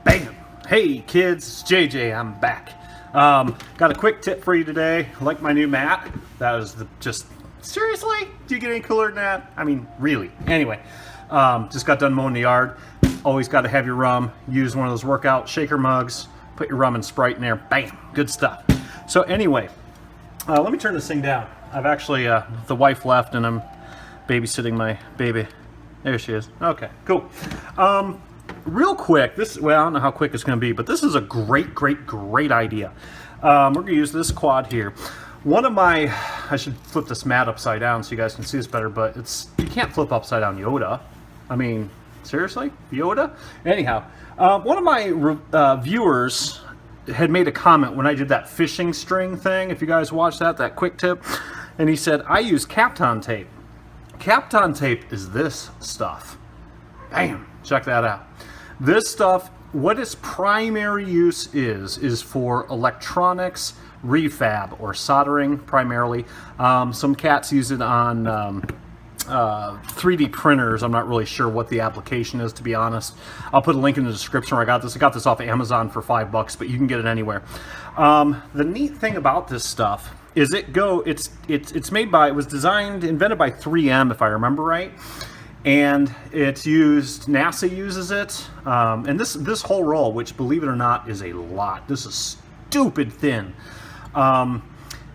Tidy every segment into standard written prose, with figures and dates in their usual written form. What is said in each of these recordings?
Bam! Hey kids, it's JJ, I'm back. Got a quick tip for you today. I like my new mat. That was seriously? Do you get any cooler than that? I mean, really. Anyway, just got done mowing the yard. Always got to have your rum. Use one of those workout shaker mugs. Put your rum and Sprite in there. Bam! Good stuff. So anyway, let me turn this thing down. I've actually, the wife left and I'm babysitting my baby. There she is. Okay, cool. Real quick, well, I don't know how quick it's going to be, but this is a great idea. We're going to use this quad here. I should flip this mat upside down so you guys can see this better, but you can't flip upside down Yoda. I mean, seriously? Yoda? Anyhow, one of my viewers had made a comment when I did that fishing string thing, if you guys watched that quick tip, and he said, I use Kapton Tape. Kapton Tape is this stuff. Bam! Check that out. This stuff, what its primary use is for electronics refab or soldering primarily. Some cats use it on 3D printers. I'm not really sure what the application is, to be honest. I'll put a link in the description where I got this. I got this off of Amazon for $5, but you can get it anywhere. The neat thing about this stuff is it was invented by 3M, if I remember right. And it's used, NASA uses it, and this whole roll, which believe it or not is a lot, this is stupid thin,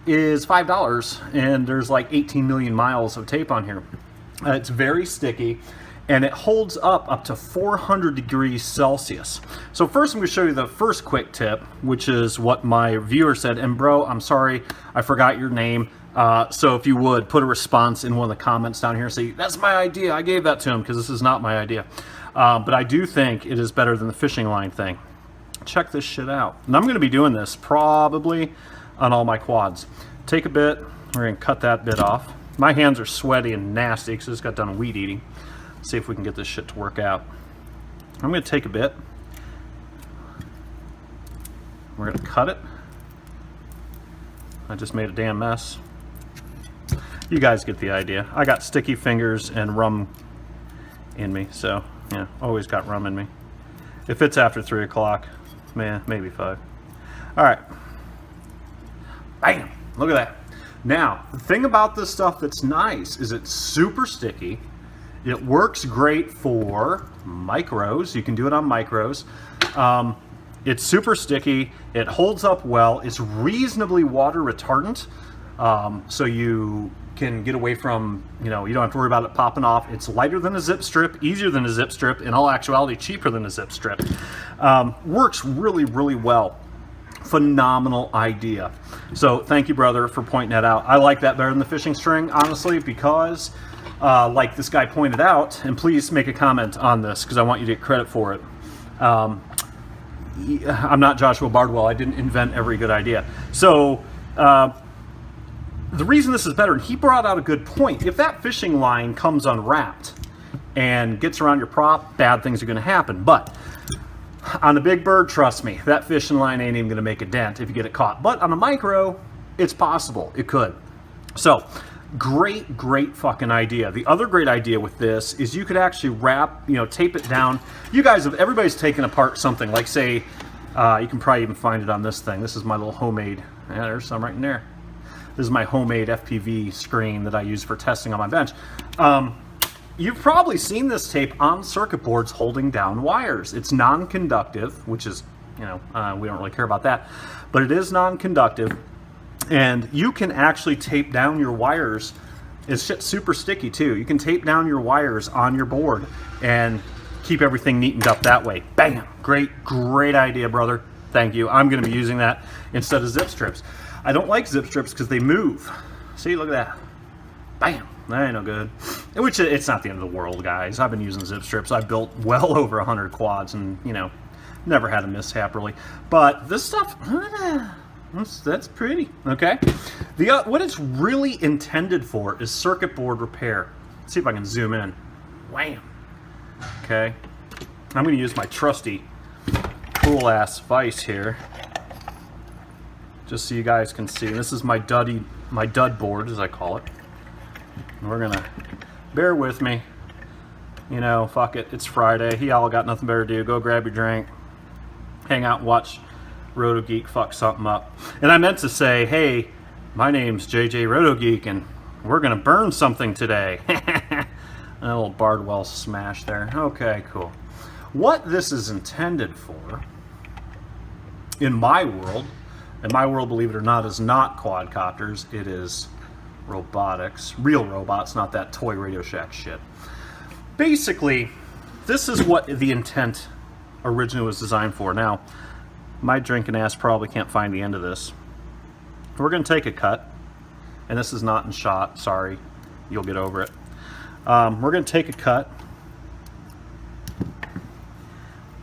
is $5, and there's like 18 million miles of tape on here. It's very sticky, and it holds up to 400 degrees Celsius. So first I'm going to show you the first quick tip, which is what my viewer said, and bro, I'm sorry, I forgot your name. So if you would, put a response in one of the comments down here and say, that's my idea, I gave that to him, because this is not my idea. But I do think it is better than the fishing line thing. Check this shit out. And I'm going to be doing this probably on all my quads. Take a bit, we're going to cut that bit off. My hands are sweaty and nasty because I just got done weed eating. Let's see if we can get this shit to work out. I'm going to take a bit. We're going to cut it. I just made a damn mess. You guys get the idea. I got sticky fingers and rum in me, so yeah, always got rum in me. If it's after 3 o'clock, man, maybe 5. All right. Bam! Look at that. Now, the thing about this stuff that's nice is it's super sticky. It works great for micros. You can do it on micros. It's super sticky. It holds up well. It's reasonably water retardant. So you can get away from, you don't have to worry about it popping off. It's lighter than a zip strip, easier than a zip strip, in all actuality cheaper than a zip strip. Works really well. Phenomenal idea. So thank you, brother, for pointing that out. I like that better than the fishing string, honestly, because like this guy pointed out, and please make a comment on this because I want you to get credit for it. I'm not Joshua Bardwell. I didn't invent every good idea. So the reason this is better, and he brought out a good point, if that fishing line comes unwrapped and gets around your prop, bad things are going to happen. But on a big bird, trust me, that fishing line ain't even going to make a dent if you get it caught. But on a micro, it's possible. It could. So great fucking idea. The other great idea with this is you could actually wrap, tape it down. You guys everybody's taken apart something, like say, you can probably even find it on this thing. This is my little homemade, yeah, there's some right in there. This is my homemade FPV screen that I use for testing on my bench. You've probably seen this tape on circuit boards holding down wires. It's non-conductive, which is, we don't really care about that, but it is non-conductive. And you can actually tape down your wires. It's super sticky too. You can tape down your wires on your board and keep everything neatened up that way. Bam! Great idea, brother. Thank you. I'm going to be using that instead of zip strips. I don't like zip strips because they move. See, look at that. Bam! That ain't no good. Which, it's not the end of the world, guys. I've been using zip strips. I've built well over 100 quads and, never had a mishap really. But this stuff, that's pretty, okay? What it's really intended for is circuit board repair. Let's see if I can zoom in. Wham! Okay. I'm going to use my trusty cool-ass vise here, just so you guys can see. This is my dud board, as I call it. And we're going to bear with me. Fuck it. It's Friday. Y'all got nothing better to do. Go grab your drink. hang out and watch RotoGeek fuck something up. And I meant to say, hey, my name's JJ RotoGeek, and we're going to burn something today. A little Bardwell smash there. Okay, cool. What this is intended for, in my world, and my world, believe it or not, is not quadcopters. It is robotics. Real robots, not that toy Radio Shack shit. Basically, this is what the intent originally was designed for. Now, my drinking ass probably can't find the end of this. We're going to take a cut, and this is not in shot. Sorry, you'll get over it. We're going to take a cut,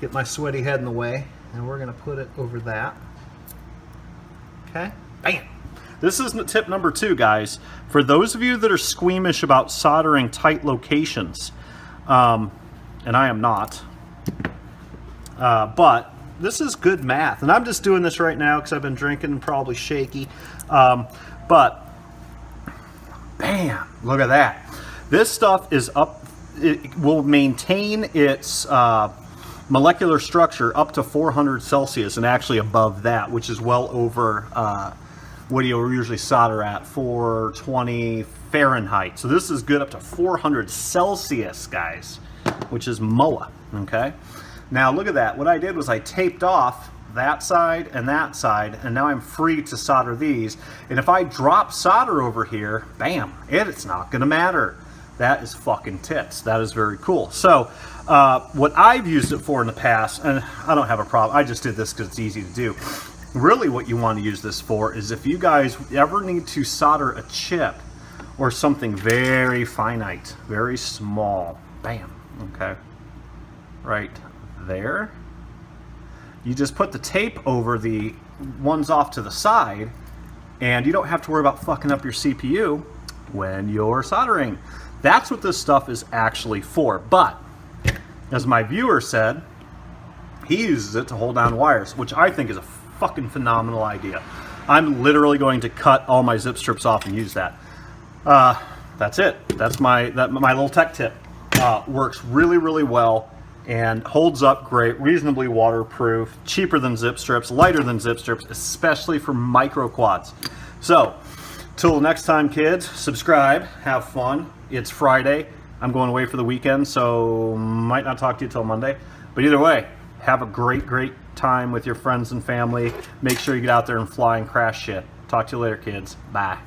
get my sweaty head in the way, and we're going to put it over that. Okay, bam. This is tip number 2, guys. For those of you that are squeamish about soldering tight locations, and I am not, but this is good math. And I'm just doing this right now because I've been drinking and probably shaky. But, bam, look at that. This stuff is up, it will maintain its molecular structure up to 400 Celsius and actually above that, which is well over what you usually solder at, 420 Fahrenheit. So this is good up to 400 Celsius, guys, which is MOA, okay? Now look at that. What I did was I taped off that side, and now I'm free to solder these. And if I drop solder over here, bam, it's not gonna matter. That is fucking tits. That is very cool. So what I've used it for in the past, and I don't have a problem, I just did this because it's easy to do. Really what you want to use this for is if you guys ever need to solder a chip or something very finite, very small, bam, okay, right there. You just put the tape over the ones off to the side, and you don't have to worry about fucking up your CPU when you're soldering. That's what this stuff is actually for. But, as my viewer said, he uses it to hold down wires, which I think is a fucking phenomenal idea. I'm literally going to cut all my zip strips off and use that. That's it. That's my little tech tip. Works really, really well and holds up great, reasonably waterproof, cheaper than zip strips, lighter than zip strips, especially for micro quads. So, till next time, kids, subscribe, have fun. It's Friday. I'm going away for the weekend, so might not talk to you till Monday. But either way, have a great, great time with your friends and family. Make sure you get out there and fly and crash shit. Talk to you later, kids. Bye.